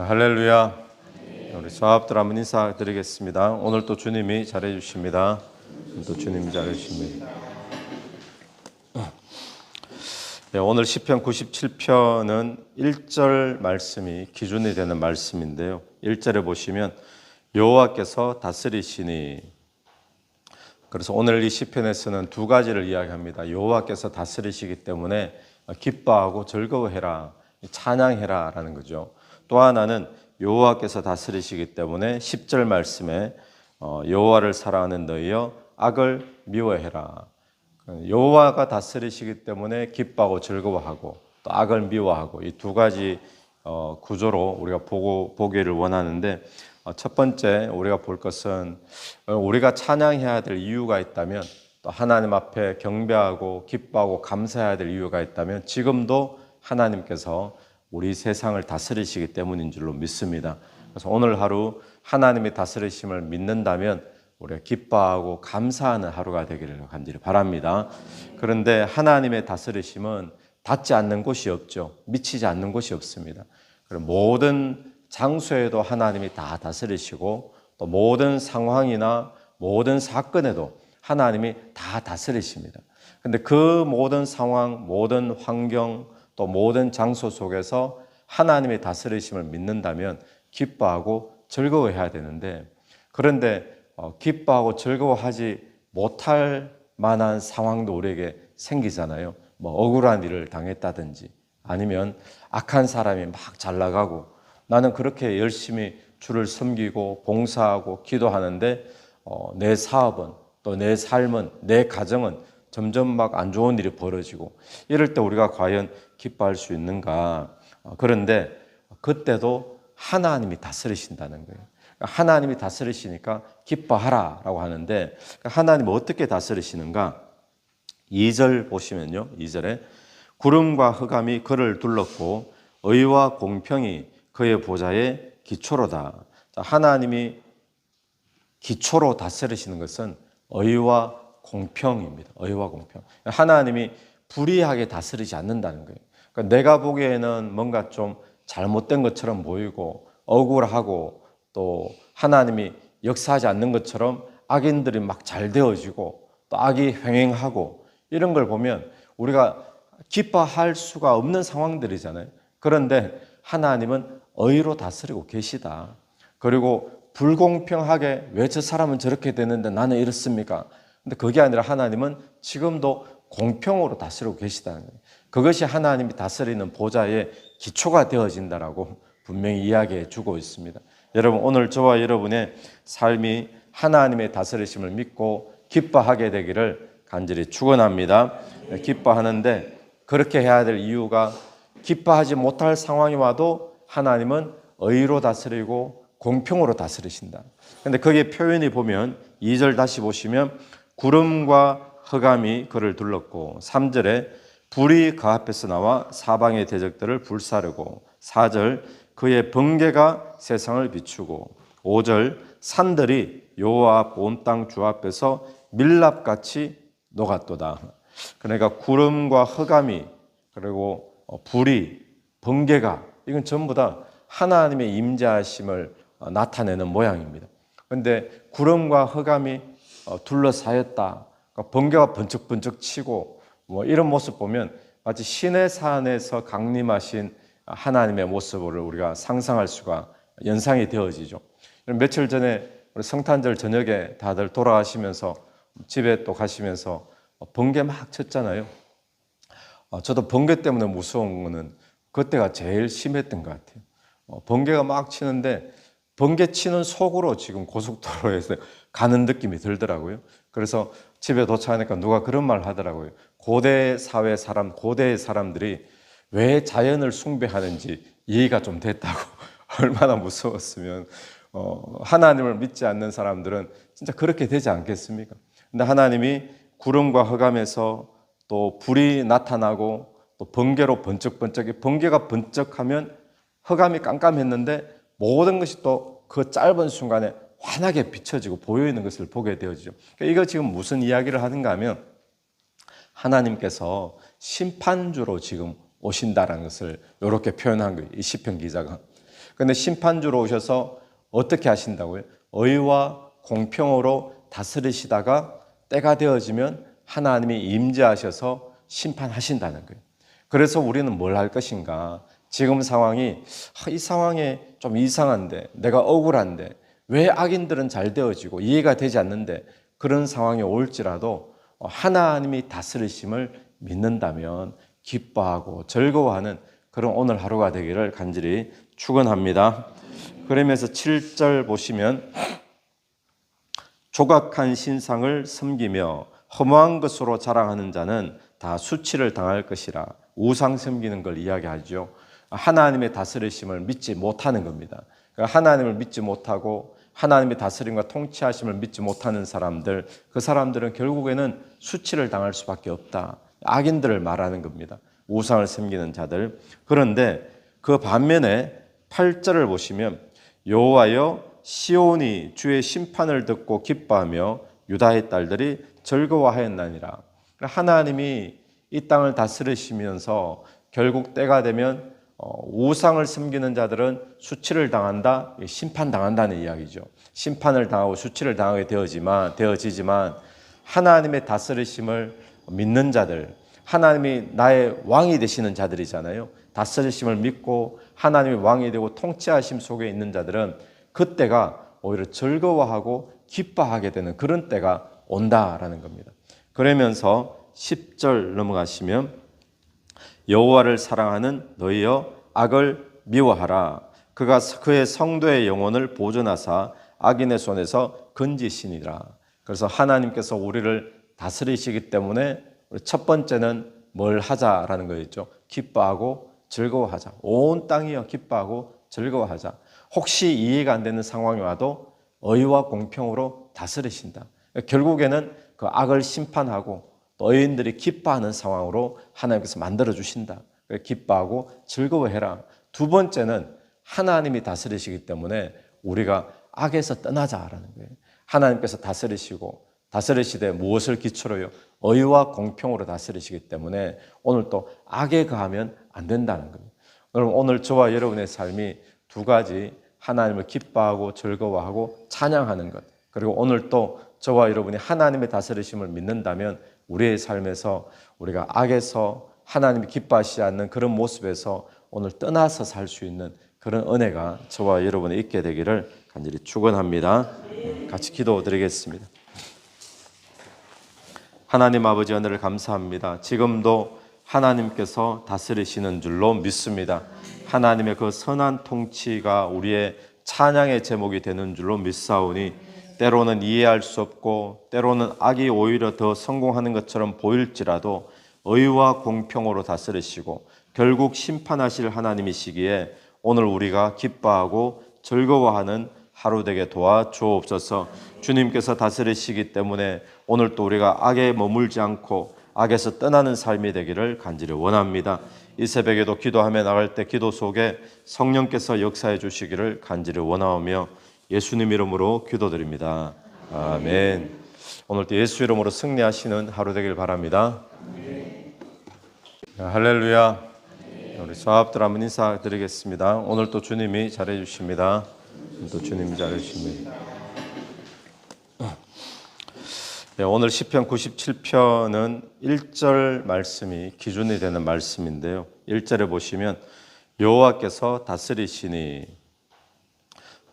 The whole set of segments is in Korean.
할렐루야. 우리 조합들 한번 인사드리겠습니다. 오늘 또 주님이 잘해 주십니다. 또 주님이 잘해 주십니다. 네, 오늘 시편 97편은 1절 말씀이 기준이 되는 말씀인데요. 1절에 보시면 여호와께서 다스리시니, 그래서 오늘 이 시편에서는 두 가지를 이야기합니다. 여호와께서 다스리시기 때문에 기뻐하고 즐거워해라, 찬양해라 라는 거죠. 또 하나는 여호와께서 다스리시기 때문에 10절 말씀에 여호와를 사랑하는 너희여 악을 미워해라. 여호와가 다스리시기 때문에 기뻐하고 즐거워하고 또 악을 미워하고 이 두 가지 구조로 우리가 보기를 원하는데, 첫 번째 우리가 볼 것은 우리가 찬양해야 될 이유가 있다면, 또 하나님 앞에 경배하고 기뻐하고 감사해야 될 이유가 있다면 지금도 하나님께서 우리 세상을 다스리시기 때문인 줄로 믿습니다. 그래서 오늘 하루 하나님의 다스리심을 믿는다면 우리가 기뻐하고 감사하는 하루가 되기를 간절히 바랍니다. 그런데 하나님의 다스리심은 닿지 않는 곳이 없죠. 미치지 않는 곳이 없습니다. 모든 장소에도 하나님이 다 다스리시고, 또 모든 상황이나 모든 사건에도 하나님이 다 다스리십니다. 그런데 그 모든 상황, 모든 환경, 또 모든 장소 속에서 하나님의 다스리심을 믿는다면 기뻐하고 즐거워해야 되는데, 그런데 기뻐하고 즐거워하지 못할 만한 상황도 우리에게 생기잖아요. 억울한 일을 당했다든지, 아니면 악한 사람이 막 잘 나가고 나는 그렇게 열심히 주를 섬기고 봉사하고 기도하는데 내 사업은, 또 내 삶은, 내 가정은 점점 막 안 좋은 일이 벌어지고, 이럴 때 우리가 과연 기뻐할 수 있는가? 그런데 그때도 하나님이 다스리신다는 거예요. 하나님이 다스리시니까 기뻐하라 라고 하는데, 하나님은 어떻게 다스리시는가? 2절 보시면요, 2절에 구름과 흑암이 그를 둘렀고 의와 공평이 그의 보좌의 기초로다. 하나님이 기초로 다스리시는 것은 의와 공평입니다. 의와 공평. 하나님이 불의하게 다스리지 않는다는 거예요. 그러니까 내가 보기에는 뭔가 좀 잘못된 것처럼 보이고 억울하고, 또 하나님이 역사하지 않는 것처럼 악인들이 막 잘 되어지고 또 악이 횡행하고, 이런 걸 보면 우리가 기뻐할 수가 없는 상황들이잖아요. 그런데 하나님은 의로 다스리고 계시다. 그리고 불공평하게 왜 저 사람은 저렇게 되는데 나는 이렇습니까? 근데 그게 아니라 하나님은 지금도 공평으로 다스리고 계시다는 거예요. 그것이 하나님이 다스리는 보좌의 기초가 되어진다라고 분명히 이야기해 주고 있습니다. 여러분, 오늘 저와 여러분의 삶이 하나님의 다스리심을 믿고 기뻐하게 되기를 간절히 축원합니다. 기뻐하는데 그렇게 해야 될 이유가, 기뻐하지 못할 상황이 와도 하나님은 의로 다스리고 공평으로 다스리신다. 그런데 거기에 표현이 보면 2절 다시 보시면 구름과 흑암이 그를 둘렀고, 3절에 불이 그 앞에서 나와 사방의 대적들을 불사르고, 4절 그의 번개가 세상을 비추고, 5절 산들이 여호와 앞 온 땅 주 앞에서 밀랍같이 녹았도다. 그러니까 구름과 흑암이, 그리고 불이, 번개가, 이건 전부 다 하나님의 임재하심을 나타내는 모양입니다. 그런데 구름과 흑암이 둘러싸였다, 번개가 번쩍번쩍 치고 이런 모습 보면 마치 시내 산에서 강림하신 하나님의 모습을 우리가 상상할 수가, 연상이 되어지죠. 며칠 전에 우리 성탄절 저녁에 다들 돌아가시면서 집에 또 가시면서 번개 막 쳤잖아요. 저도 번개 때문에 무서운 거는 그때가 제일 심했던 것 같아요. 번개가 막 치는데 번개 치는 속으로 지금 고속도로에서 가는 느낌이 들더라고요. 그래서 집에 도착하니까 누가 그런 말 하더라고요. 고대 사회 사람, 고대의 사람들이 왜 자연을 숭배하는지 이해가 좀 됐다고. 얼마나 무서웠으면 하나님을 믿지 않는 사람들은 진짜 그렇게 되지 않겠습니까? 근데 하나님이 구름과 흑암에서 또 불이 나타나고 또 번개로 번쩍번쩍, 번개가 번쩍하면 흑암이 깜깜했는데 모든 것이 또 그 짧은 순간에 환하게 비춰지고 보여있는 것을 보게 되어지죠. 이거 지금 무슨 이야기를 하는가 하면, 하나님께서 심판주로 지금 오신다는 것을 이렇게 표현한 거예요, 이 시편 기자가. 그런데 심판주로 오셔서 어떻게 하신다고요? 의와 공평으로 다스리시다가 때가 되어지면 하나님이 임재하셔서 심판하신다는 거예요. 그래서 우리는 뭘 할 것인가? 지금 상황이 이 상황에 좀 이상한데, 내가 억울한데, 왜 악인들은 잘 되어지고 이해가 되지 않는데 그런 상황이 올지라도 하나님이 다스리심을 믿는다면 기뻐하고 즐거워하는 그런 오늘 하루가 되기를 간절히 축원합니다. 그러면서 7절 보시면 조각한 신상을 섬기며 허무한 것으로 자랑하는 자는 다 수치를 당할 것이라. 우상 섬기는 걸 이야기하죠. 하나님의 다스리심을 믿지 못하는 겁니다. 하나님을 믿지 못하고 하나님의 다스림과 통치하심을 믿지 못하는 사람들, 그 사람들은 결국에는 수치를 당할 수밖에 없다. 악인들을 말하는 겁니다. 우상을 섬기는 자들. 그런데 그 반면에 8절을 보시면 여호와여 시온이 주의 심판을 듣고 기뻐하며 유다의 딸들이 즐거워하였나니라. 하나님이 이 땅을 다스리시면서 결국 때가 되면 우상을 섬기는 자들은 수치를 당한다, 심판당한다는 이야기죠. 심판을 당하고 수치를 당하게 되어지지만 하나님의 다스리심을 믿는 자들, 하나님이 나의 왕이 되시는 자들이잖아요. 다스리심을 믿고 하나님의 왕이 되고 통치하심 속에 있는 자들은 그때가 오히려 즐거워하고 기뻐하게 되는 그런 때가 온다라는 겁니다. 그러면서 10절 넘어가시면 여호와를 사랑하는 너희여 악을 미워하라. 그가 그의 성도의 영혼을 보존하사 악인의 손에서 건지시니라. 그래서 하나님께서 우리를 다스리시기 때문에 첫 번째는 뭘 하자라는 거였죠. 기뻐하고 즐거워하자. 온 땅이여 기뻐하고 즐거워하자. 혹시 이해가 안 되는 상황이 와도 의와 공평으로 다스리신다. 결국에는 그 악을 심판하고 또 의인들이 기뻐하는 상황으로 하나님께서 만들어 주신다. 기뻐하고 즐거워해라. 두 번째는 하나님이 다스리시기 때문에 우리가 악에서 떠나자라는 거예요. 하나님께서 다스리시되 무엇을 기초로요? 의와 공평으로 다스리시기 때문에 오늘 또 악에 가하면 안 된다는 겁니다. 그럼 오늘 저와 여러분의 삶이 두 가지, 하나님을 기뻐하고 즐거워하고 찬양하는 것, 그리고 오늘 또 저와 여러분이 하나님의 다스리심을 믿는다면 우리의 삶에서 우리가 악에서 하나님이 기뻐하시지 않는 그런 모습에서 오늘 떠나서 살 수 있는 그런 은혜가 저와 여러분이 있게 되기를 간절히 축원합니다. 같이 기도드리겠습니다. 하나님 아버지 은혜를 감사합니다. 지금도 하나님께서 다스리시는 줄로 믿습니다. 하나님의 그 선한 통치가 우리의 찬양의 제목이 되는 줄로 믿사오니 때로는 이해할 수 없고 때로는 악이 오히려 더 성공하는 것처럼 보일지라도 의와 공평으로 다스리시고 결국 심판하실 하나님이시기에 오늘 우리가 기뻐하고 즐거워하는 하루 되게 도와주옵소서. 주님께서 다스리시기 때문에 오늘 또 우리가 악에 머물지 않고 악에서 떠나는 삶이 되기를 간절히 원합니다. 이 새벽에도 기도하며 나갈 때 기도 속에 성령께서 역사해 주시기를 간절히 원하오며 예수님 이름으로 기도드립니다. 아멘. 오늘도 예수 이름으로 승리하시는 하루 되길 바랍니다. 할렐루야. 우리 사업들 한번 인사드리겠습니다. 오늘 또 주님이 잘해 주십니다. 또 주님이 잘해 주십니다. 네, 오늘 시편 97편은 1절 말씀이 기준이 되는 말씀인데요. 1절에 보시면 여호와께서 다스리시니,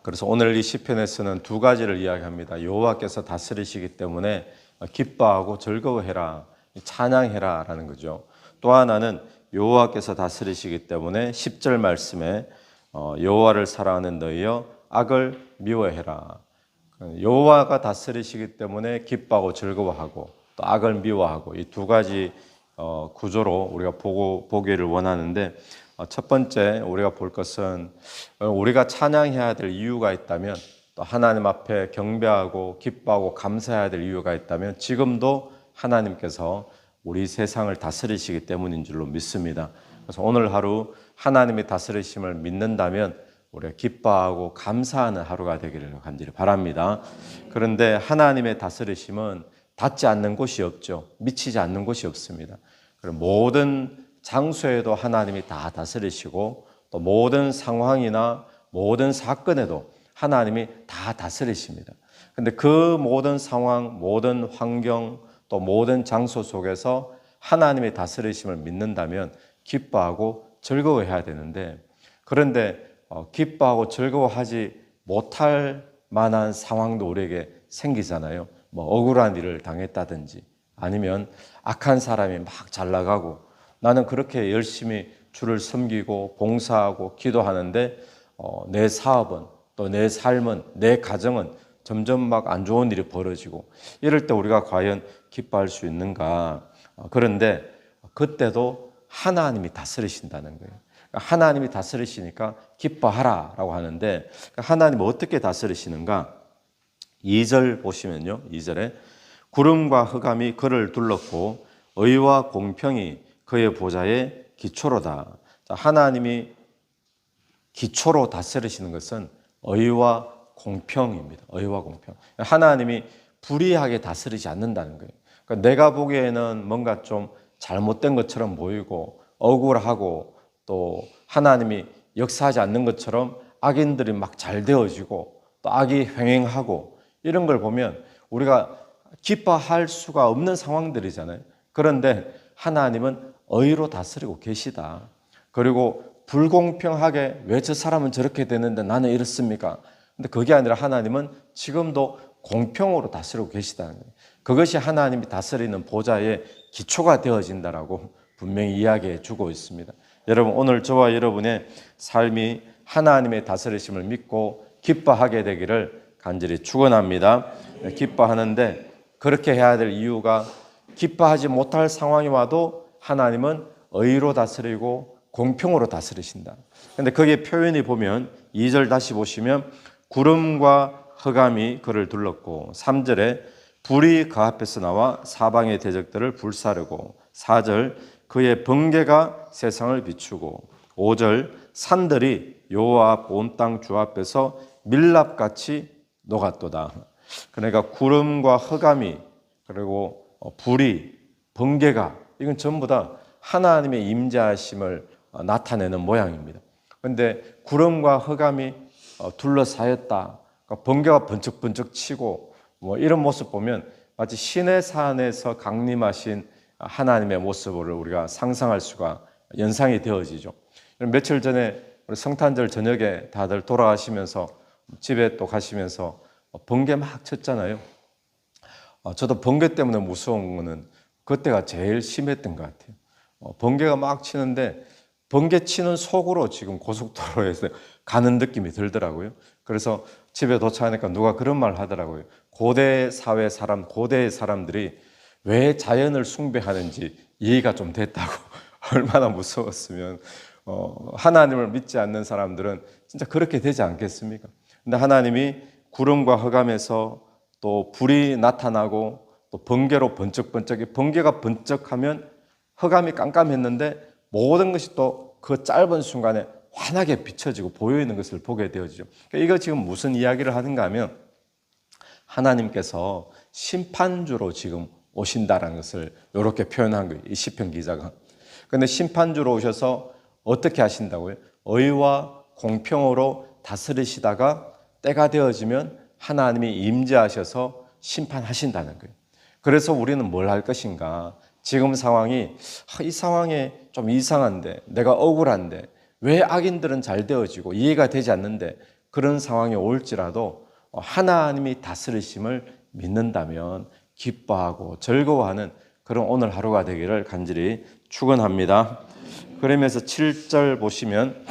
그래서 오늘 이 시편에서는 두 가지를 이야기합니다. 여호와께서 다스리시기 때문에 기뻐하고 즐거워해라, 찬양해라 라는 거죠. 또 하나는 여호와께서 다스리시기 때문에 10절 말씀에 여호와를 사랑하는 너희여 악을 미워해라. 여호와가 다스리시기 때문에 기뻐하고 즐거워하고 또 악을 미워하고 이 두 가지 구조로 우리가 보기를 원하는데, 첫 번째 우리가 볼 것은 우리가 찬양해야 될 이유가 있다면, 또 하나님 앞에 경배하고 기뻐하고 감사해야 될 이유가 있다면 지금도 하나님께서 우리 세상을 다스리시기 때문인 줄로 믿습니다. 그래서 오늘 하루 하나님의 다스리심을 믿는다면 우리가 기뻐하고 감사하는 하루가 되기를 간절히 바랍니다. 그런데 하나님의 다스리심은 닿지 않는 곳이 없죠. 미치지 않는 곳이 없습니다. 그리고 모든 장소에도 하나님이 다 다스리시고 또 모든 상황이나 모든 사건에도 하나님이 다 다스리십니다. 근데 그 모든 상황, 모든 환경, 또 모든 장소 속에서 하나님의 다스리심을 믿는다면 기뻐하고 즐거워해야 되는데, 그런데 기뻐하고 즐거워하지 못할 만한 상황도 우리에게 생기잖아요. 뭐 억울한 일을 당했다든지, 아니면 악한 사람이 막 잘 나가고, 나는 그렇게 열심히 주를 섬기고 봉사하고 기도하는데 내 사업은, 또 내 삶은, 내 가정은 점점 막 안 좋은 일이 벌어지고, 이럴 때 우리가 과연 기뻐할 수 있는가? 그런데 그때도 하나님이 다스리신다는 거예요. 하나님이 다스리시니까 기뻐하라라고 하는데, 하나님은 어떻게 다스리시는가? 2절 보시면요, 2절에 구름과 흑암이 그를 둘렀고 의와 공평이 그의 보좌의 기초로다. 하나님이 기초로 다스리시는 것은 의와 공평입니다. 의와 공평. 하나님이 불의하게 다스리지 않는다는 거예요. 그러니까 내가 보기에는 뭔가 좀 잘못된 것처럼 보이고 억울하고, 또 하나님이 역사하지 않는 것처럼 악인들이 막 잘 되어지고 또 악이 횡행하고, 이런 걸 보면 우리가 기뻐할 수가 없는 상황들이잖아요. 그런데 하나님은 의로 다스리고 계시다. 그리고 불공평하게 왜 저 사람은 저렇게 되는데 나는 이렇습니까? 근데 그게 아니라 하나님은 지금도 공평으로 다스리고 계시다는 거예요. 그것이 하나님이 다스리는 보좌의 기초가 되어진다라고 분명히 이야기해 주고 있습니다. 여러분, 오늘 저와 여러분의 삶이 하나님의 다스리심을 믿고 기뻐하게 되기를 간절히 축원합니다. 기뻐하는데 그렇게 해야 될 이유가, 기뻐하지 못할 상황이 와도 하나님은 의로 다스리고 공평으로 다스리신다. 그런데 거기에 표현이 보면 2절 다시 보시면 구름과 흑암이 그를 둘렀고, 3절에 불이 그 앞에서 나와 사방의 대적들을 불사르고, 4절 그의 번개가 세상을 비추고, 5절 산들이 여호와 앞 온 땅 주 앞에서 밀랍같이 녹았도다. 그러니까 구름과 흑암이, 그리고 불이, 번개가, 이건 전부 다 하나님의 임재하심을 나타내는 모양입니다. 그런데 구름과 흑암이 둘러싸였다, 그러니까 번개가 번쩍번쩍 치고, 뭐 이런 모습 보면 마치 시내 산에서 강림하신 하나님의 모습을 우리가 상상할 수가, 연상이 되어지죠. 며칠 전에 우리 성탄절 저녁에 다들 돌아가시면서 집에 또 가시면서 번개 막 쳤잖아요. 저도 번개 때문에 무서운 거는 그때가 제일 심했던 것 같아요. 번개가 막 치는데 번개 치는 속으로 지금 고속도로에서 가는 느낌이 들더라고요. 그래서 집에 도착하니까 누가 그런 말 하더라고요. 고대 사회 사람, 고대의 사람들이 왜 자연을 숭배하는지 이해가 좀 됐다고. 얼마나 무서웠으면 하나님을 믿지 않는 사람들은 진짜 그렇게 되지 않겠습니까? 근데 하나님이 구름과 흑암에서 또 불이 나타나고 또 번개로 번쩍번쩍, 번개가 번쩍하면 흑암이 깜깜했는데 모든 것이 또 그 짧은 순간에 환하게 비춰지고 보여있는 것을 보게 되어지죠. 그러니까 이거 지금 무슨 이야기를 하는가 하면, 하나님께서 심판주로 지금 오신다는 것을 이렇게 표현한 거예요, 이 시편 기자가. 그런데 심판주로 오셔서 어떻게 하신다고요? 의와 공평으로 다스리시다가 때가 되어지면 하나님이 임재하셔서 심판하신다는 거예요. 그래서 우리는 뭘 할 것인가? 지금 상황이, 이 상황에 좀 이상한데, 내가 억울한데, 왜 악인들은 잘 되어지고 이해가 되지 않는데, 그런 상황이 올지라도 하나님이 다스리심을 믿는다면 기뻐하고 즐거워하는 그런 오늘 하루가 되기를 간절히 축원합니다. 그러면서 7절 보시면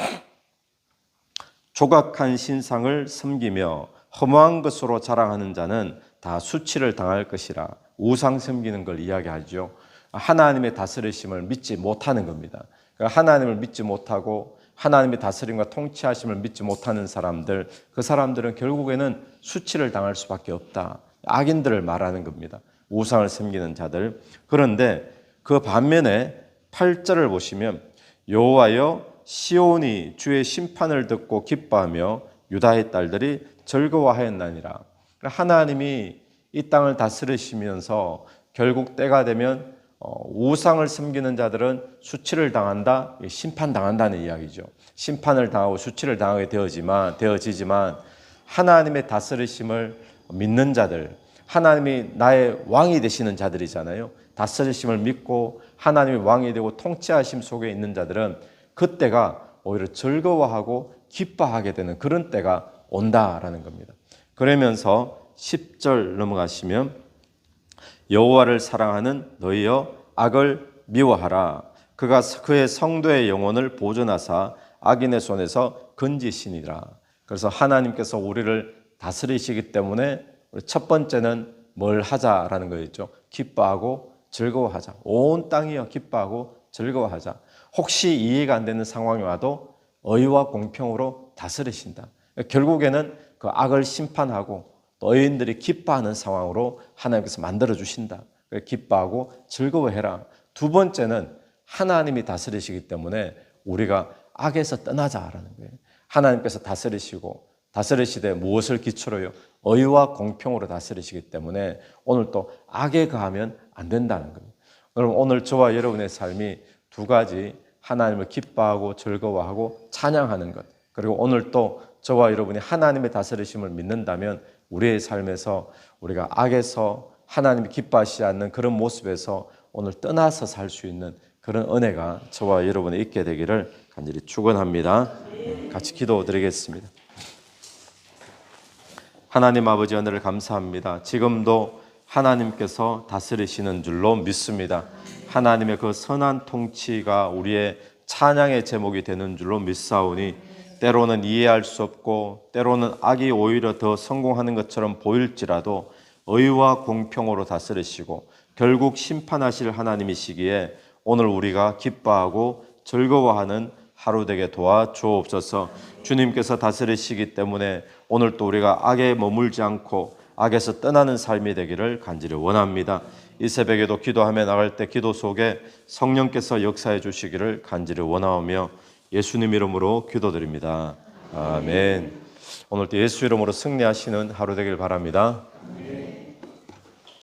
조각한 신상을 섬기며 허무한 것으로 자랑하는 자는 다 수치를 당할 것이라, 우상 섬기는 걸 이야기하죠. 하나님의 다스리심을 믿지 못하는 겁니다. 하나님을 믿지 못하고 하나님의 다스림과 통치하심을 믿지 못하는 사람들, 그 사람들은 결국에는 수치를 당할 수밖에 없다. 악인들을 말하는 겁니다. 우상을 섬기는 자들. 그런데 그 반면에 8절을 보시면 여호와여 시온이 주의 심판을 듣고 기뻐하며 유다의 딸들이 즐거워하였나니라. 하나님이 이 땅을 다스리시면서 결국 때가 되면 우상을 섬기는 자들은 수치를 당한다, 심판당한다는 이야기죠. 심판을 당하고 수치를 당하게 되어지지만 하나님의 다스리심을 믿는 자들, 하나님이 나의 왕이 되시는 자들이잖아요. 다스리심을 믿고 하나님의 왕이 되고 통치하심 속에 있는 자들은 그때가 오히려 즐거워하고 기뻐하게 되는 그런 때가 온다라는 겁니다. 그러면서 10절 넘어가시면 여호와를 사랑하는 너희여 악을 미워하라. 그가 그의 성도의 영혼을 보존하사 악인의 손에서 건지시니라. 그래서 하나님께서 우리를 다스리시기 때문에 첫 번째는 뭘 하자라는 거였죠. 기뻐하고 즐거워하자. 온 땅이여 기뻐하고 즐거워하자. 혹시 이해가 안 되는 상황이 와도 의와 공평으로 다스리신다. 결국에는 그 악을 심판하고 너희들이 기뻐하는 상황으로 하나님께서 만들어 주신다. 기뻐하고 즐거워해라. 두 번째는 하나님이 다스리시기 때문에 우리가 악에서 떠나자라는 거예요. 하나님께서 다스리시되 무엇을 기초로요? 의와 공평으로 다스리시기 때문에 오늘 또 악에 가하면 안 된다는 거예요. 여러분 오늘 저와 여러분의 삶이 두 가지, 하나님을 기뻐하고 즐거워하고 찬양하는 것, 그리고 오늘 또 저와 여러분이 하나님의 다스리심을 믿는다면 우리의 삶에서 우리가 악에서 하나님이 기뻐하시지 않는 그런 모습에서 오늘 떠나서 살 수 있는 그런 은혜가 저와 여러분이 있게 되기를 간절히 축원합니다. 같이 기도드리겠습니다. 하나님 아버지 은혜를 감사합니다. 지금도 하나님께서 다스리시는 줄로 믿습니다. 하나님의 그 선한 통치가 우리의 찬양의 제목이 되는 줄로 믿사오니 때로는 이해할 수 없고 때로는 악이 오히려 더 성공하는 것처럼 보일지라도 의와 공평으로 다스리시고 결국 심판하실 하나님이시기에 오늘 우리가 기뻐하고 즐거워하는 하루 되게 도와주옵소서. 주님께서 다스리시기 때문에 오늘 또 우리가 악에 머물지 않고 악에서 떠나는 삶이 되기를 간절히 원합니다. 이 새벽에도 기도하며 나갈 때 기도 속에 성령께서 역사해 주시기를 간절히 원하오며 예수님 이름으로 기도드립니다. 아멘. 오늘도 예수 이름으로 승리하시는 하루 되길 바랍니다.